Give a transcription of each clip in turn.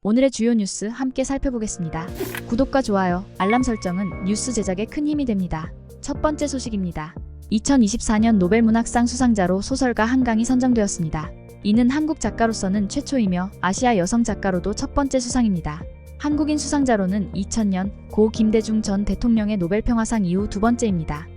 오늘의 주요 뉴스 함께 살펴보겠습니다. 구독과 좋아요, 알람 설정은 뉴스 제작에 큰 힘이 됩니다. 첫 번째 소식입니다. 2024년 노벨문학상 수상자로 소설가 한강이 선정되었습니다. 이는 한국 작가로서는 최초이며 아시아 여성 작가로도 첫 번째 수상입니다. 한국인 수상자로는 2000년 고 김대중 전 대통령의 노벨평화상 이후 두 번째입니다.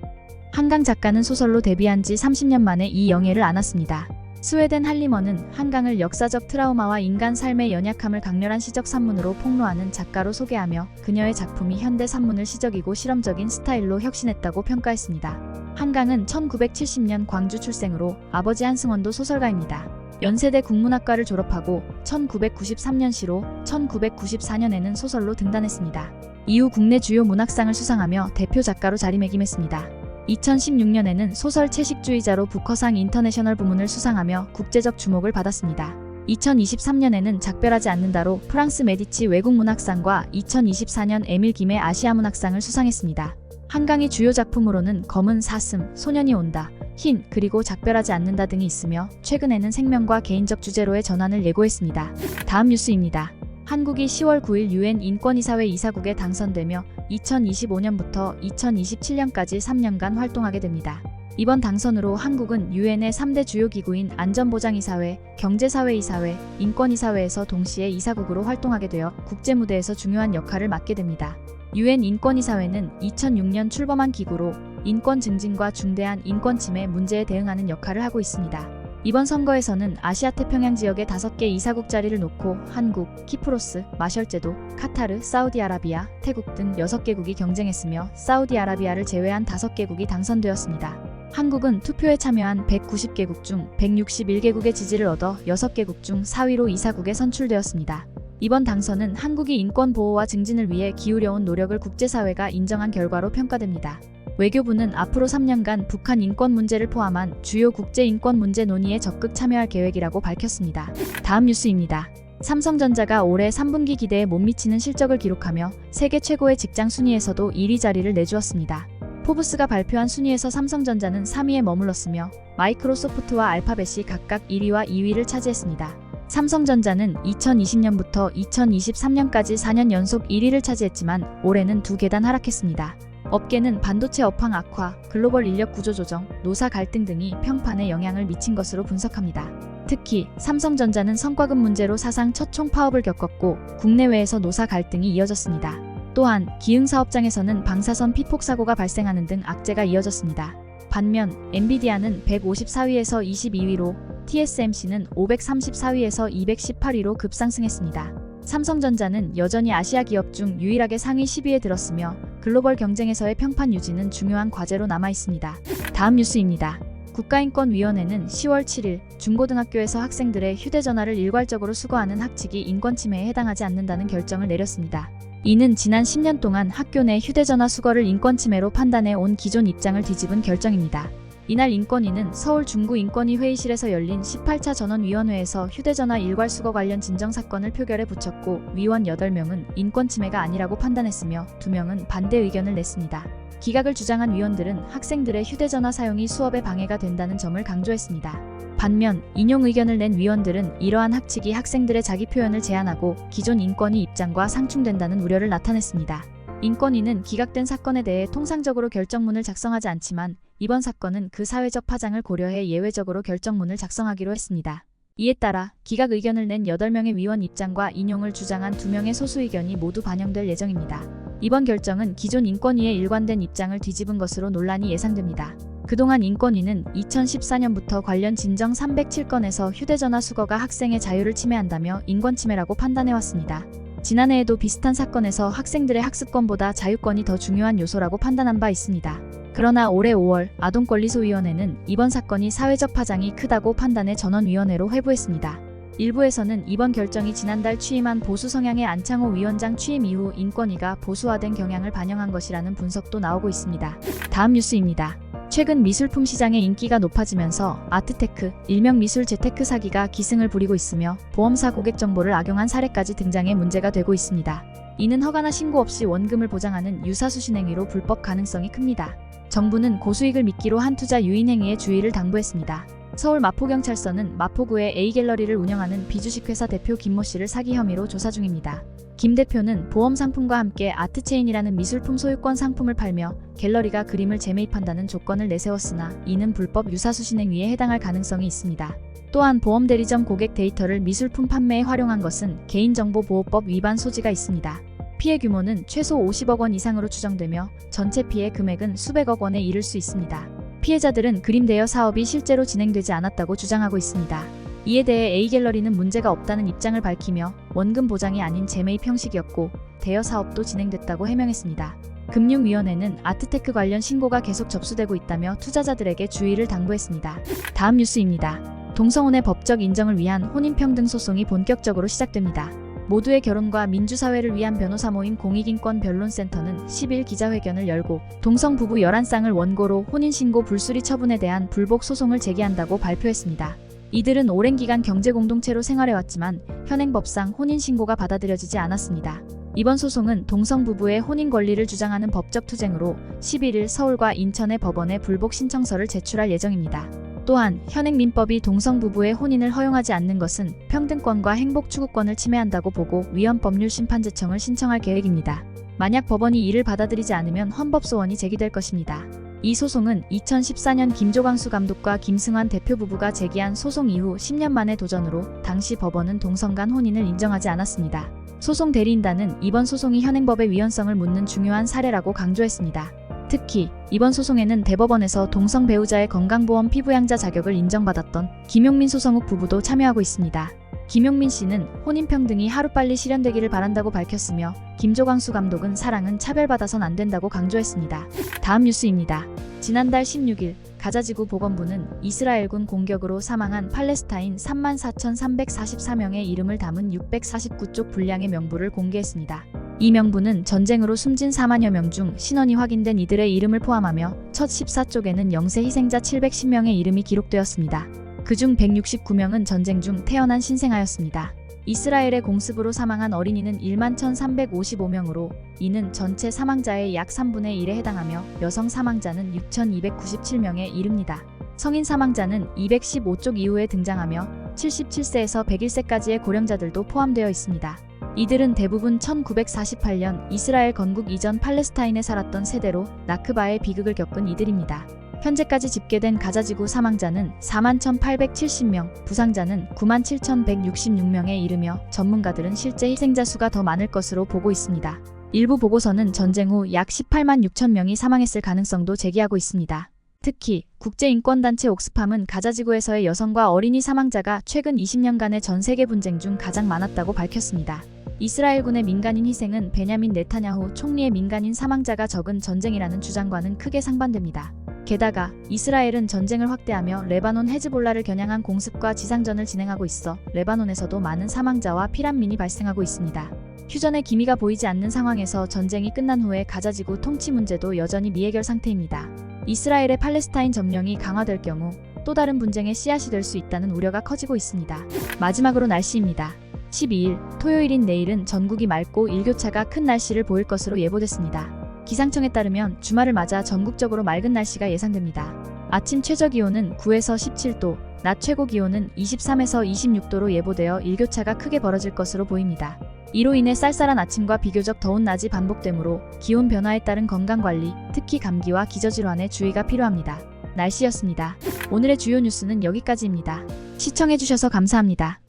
한강 작가는 소설로 데뷔한 지 30년 만에 이 영예를 안았습니다. 스웨덴 할리먼은 한강을 역사적 트라우마와 인간 삶의 연약함을 강렬한 시적 산문으로 폭로하는 작가로 소개하며 그녀의 작품이 현대 산문을 시적이고 실험적인 스타일로 혁신했다고 평가했습니다. 한강은 1970년 광주 출생으로 아버지 한승원도 소설가입니다. 연세대 국문학과를 졸업하고 1993년 시로 1994년에는 소설로 등단했습니다. 이후 국내 주요 문학상을 수상하며 대표 작가로 자리매김했습니다. 2016년에는 소설 채식주의자로 부커상 인터내셔널 부문을 수상하며 국제적 주목을 받았습니다. 2023년에는 작별하지 않는다로 프랑스 메디치 외국문학상과 2024년 에밀 김의 아시아문학상을 수상했습니다. 한강의 주요 작품으로는 검은 사슴, 소년이 온다, 흰, 그리고 작별하지 않는다 등이 있으며 최근에는 생명과 개인적 주제로의 전환을 예고했습니다. 다음 뉴스입니다. 한국이 10월 9일 UN 인권이사회 이사국에 당선되며 2025년부터 2027년까지 3년간 활동하게 됩니다. 이번 당선으로 한국은 UN의 3대 주요 기구인 안전보장이사회, 경제사회이사회, 인권이사회에서 동시에 이사국으로 활동하게 되어 국제무대에서 중요한 역할을 맡게 됩니다. UN 인권이사회는 2006년 출범한 기구로 인권 증진과 중대한 인권 침해 문제에 대응하는 역할을 하고 있습니다. 이번 선거에서는 아시아 태평양 지역의 5개 이사국 자리를 놓고 한국, 키프로스, 마셜제도, 카타르, 사우디아라비아, 태국 등 6개국이 경쟁했으며 사우디아라비아를 제외한 5개국이 당선되었습니다. 한국은 투표에 참여한 190개국 중 161개국의 지지를 얻어 6개국 중 4위로 이사국에 선출되었습니다. 이번 당선은 한국이 인권 보호와 증진을 위해 기울여온 노력을 국제사회가 인정한 결과로 평가됩니다. 외교부는 앞으로 3년간 북한 인권 문제를 포함한 주요 국제 인권 문제 논의에 적극 참여할 계획이라고 밝혔습니다. 다음 뉴스입니다. 삼성전자가 올해 3분기 기대에 못 미치는 실적을 기록하며 세계 최고의 직장 순위에서도 1위 자리를 내주었습니다. 포브스가 발표한 순위에서 삼성전자는 3위에 머물렀으며 마이크로소프트와 알파벳이 각각 1위와 2위를 차지했습니다. 삼성전자는 2020년부터 2023년까지 4년 연속 1위를 차지했지만 올해는 2계단 하락했습니다. 업계는 반도체 업황 악화, 글로벌 인력 구조 조정, 노사 갈등 등이 평판에 영향을 미친 것으로 분석합니다. 특히 삼성전자는 성과급 문제로 사상 첫 총파업을 겪었고 국내외에서 노사 갈등이 이어졌습니다. 또한 기흥사업장에서는 방사선 피폭 사고가 발생하는 등 악재가 이어졌습니다. 반면 엔비디아는 154위에서 22위로 TSMC는 534위에서 218위로 급상승했습니다. 삼성전자는 여전히 아시아 기업 중 유일하게 상위 10위에 들었으며 글로벌 경쟁에서의 평판 유지는 중요한 과제로 남아 있습니다. 다음 뉴스입니다. 국가인권위원회는 10월 7일 중고등학교에서 학생들의 휴대전화를 일괄적으로 수거하는 학칙이 인권침해에 해당하지 않는다는 결정을 내렸습니다. 이는 지난 10년 동안 학교 내 휴대전화 수거를 인권침해로 판단해 온 기존 입장을 뒤집은 결정입니다. 이날 인권위는 서울 중구인권위 회의실에서 열린 18차 전원위원회에서 휴대전화 일괄 수거 관련 진정사건을 표결에 붙였고 위원 8명은 인권침해가 아니라고 판단했으며 2명은 반대 의견을 냈습니다. 기각을 주장한 위원들은 학생들의 휴대전화 사용이 수업에 방해가 된다는 점을 강조했습니다. 반면 인용 의견을 낸 위원들은 이러한 학칙이 학생들의 자기 표현을 제한하고 기존 인권위 입장과 상충된다는 우려를 나타냈습니다. 인권위는 기각된 사건에 대해 통상적으로 결정문을 작성하지 않지만 이번 사건은 그 사회적 파장을 고려해 예외적으로 결정문을 작성하기로 했습니다. 이에 따라 기각 의견을 낸 8명의 위원 입장과 인용을 주장한 2명의 소수 의견이 모두 반영될 예정입니다. 이번 결정은 기존 인권위의 일관된 입장을 뒤집은 것으로 논란이 예상됩니다. 그동안 인권위는 2014년부터 관련 진정 307건에서 휴대전화 수거가 학생의 자유를 침해한다며 인권침해라고 판단해왔습니다. 지난해에도 비슷한 사건에서 학생들의 학습권보다 자유권이 더 중요한 요소라고 판단한 바 있습니다. 그러나 올해 5월 아동권리소위원회는 이번 사건이 사회적 파장이 크다고 판단해 전원위원회로 회부했습니다. 일부에서는 이번 결정이 지난달 취임한 보수 성향의 안창호 위원장 취임 이후 인권위가 보수화된 경향을 반영한 것이라는 분석도 나오고 있습니다. 다음 뉴스입니다. 최근 미술품 시장의 인기가 높아지면서 아트테크, 일명 미술 재테크 사기가 기승을 부리고 있으며 보험사 고객 정보를 악용한 사례까지 등장해 문제가 되고 있습니다. 이는 허가나 신고 없이 원금을 보장하는 유사수신 행위로 불법 가능성이 큽니다. 정부는 고수익을 미끼로 한 투자 유인 행위에 주의를 당부했습니다. 서울 마포경찰서는 마포구의 A갤러리를 운영하는 비주식회사 대표 김모 씨를 사기 혐의로 조사 중입니다. 김 대표는 보험 상품과 함께 아트체인이라는 미술품 소유권 상품을 팔며 갤러리가 그림을 재매입한다는 조건을 내세웠으나 이는 불법 유사수신행위에 해당할 가능성이 있습니다. 또한 보험대리점 고객 데이터를 미술품 판매에 활용한 것은 개인정보보호법 위반 소지가 있습니다. 피해 규모는 최소 50억 원 이상으로 추정되며 전체 피해 금액은 수백억 원에 이를 수 있습니다. 피해자들은 그림 대여 사업이 실제로 진행되지 않았다고 주장하고 있습니다. 이에 대해 A갤러리는 문제가 없다는 입장을 밝히며 원금 보장이 아닌 재매입 형식이었고 대여 사업도 진행됐다고 해명했습니다. 금융위원회는 아트테크 관련 신고가 계속 접수되고 있다며 투자자들에게 주의를 당부했습니다. 다음 뉴스입니다. 동성혼의 법적 인정을 위한 혼인평등 소송이 본격적으로 시작됩니다. 모두의 결혼과 민주사회를 위한 변호사 모임 공익인권 변론센터는 10일 기자회견을 열고 동성 부부 11쌍을 원고로 혼인신고 불수리 처분에 대한 불복 소송을 제기한다고 발표했습니다. 이들은 오랜 기간 경제공동체로 생활해왔지만 현행법상 혼인신고가 받아들여지지 않았습니다. 이번 소송은 동성 부부의 혼인 권리를 주장하는 법적 투쟁으로 11일 서울과 인천의 법원에 불복 신청서를 제출할 예정입니다. 또한 현행 민법이 동성 부부의 혼인을 허용하지 않는 것은 평등권과 행복 추구권을 침해한다고 보고 위헌법률심판제청을 신청할 계획입니다. 만약 법원이 이를 받아들이지 않으면 헌법소원이 제기될 것입니다. 이 소송은 2014년 김조광수 감독과 김승환 대표 부부가 제기한 소송 이후 10년 만의 도전으로 당시 법원은 동성 간 혼인을 인정하지 않았습니다. 소송 대리인단은 이번 소송이 현행법의 위헌성을 묻는 중요한 사례라고 강조했습니다. 특히 이번 소송에는 대법원에서 동성 배우자의 건강보험 피부양자 자격을 인정받았던 김용민 소성욱 부부도 참여하고 있습니다. 김용민 씨는 혼인평등이 하루빨리 실현되기를 바란다고 밝혔으며 김조광수 감독은 사랑은 차별받아선 안 된다고 강조했습니다. 다음 뉴스입니다. 지난달 16일 가자지구 보건부는 이스라엘군 공격으로 사망한 팔레스타인 34,344명의 이름을 담은 649쪽 분량의 명부를 공개했습니다. 이 명부는 전쟁으로 숨진 4만여 명 중 신원이 확인된 이들의 이름을 포함하며 첫 14쪽에는 영세 희생자 710명의 이름이 기록되었습니다. 그중 169명은 전쟁 중 태어난 신생아였습니다. 이스라엘의 공습으로 사망한 어린이는 1만 1,355명으로 이는 전체 사망자의 약 3분의 1에 해당하며 여성 사망자는 6,297명에 이릅니다. 성인 사망자는 215쪽 이후에 등장하며 77세에서 101세까지의 고령자들도 포함되어 있습니다. 이들은 대부분 1948년 이스라엘 건국 이전 팔레스타인에 살았던 세대로 나크바의 비극을 겪은 이들입니다. 현재까지 집계된 가자지구 사망자는 41,870명, 부상자는 97,166명에 이르며 전문가들은 실제 희생자 수가 더 많을 것으로 보고 있습니다. 일부 보고서는 전쟁 후 약 18만 6천 명이 사망했을 가능성도 제기하고 있습니다. 특히 국제인권단체 옥스팜은 가자지구에서의 여성과 어린이 사망자가 최근 20년간의 전 세계 분쟁 중 가장 많았다고 밝혔습니다. 이스라엘군의 민간인 희생은 베냐민 네타냐후 총리의 민간인 사망자가 적은 전쟁이라는 주장과는 크게 상반됩니다. 게다가 이스라엘은 전쟁을 확대하며 레바논 헤즈볼라를 겨냥한 공습과 지상전을 진행하고 있어 레바논에서도 많은 사망자와 피난민이 발생하고 있습니다. 휴전의 기미가 보이지 않는 상황에서 전쟁이 끝난 후에 가자지구 통치 문제도 여전히 미해결 상태입니다. 이스라엘의 팔레스타인 점령이 강화될 경우 또 다른 분쟁의 씨앗이 될 수 있다는 우려가 커지고 있습니다. 마지막으로 날씨입니다. 12일 토요일인 내일은 전국이 맑고 일교차가 큰 날씨를 보일 것으로 예보됐습니다. 기상청에 따르면 주말을 맞아 전국적으로 맑은 날씨가 예상됩니다. 아침 최저기온은 9에서 17도, 낮 최고기온은 23에서 26도로 예보되어 일교차가 크게 벌어질 것으로 보입니다. 이로 인해 쌀쌀한 아침과 비교적 더운 낮이 반복되므로 기온 변화에 따른 건강관리, 특히 감기와 기저질환에 주의가 필요합니다. 날씨였습니다. 오늘의 주요 뉴스는 여기까지입니다. 시청해주셔서 감사합니다.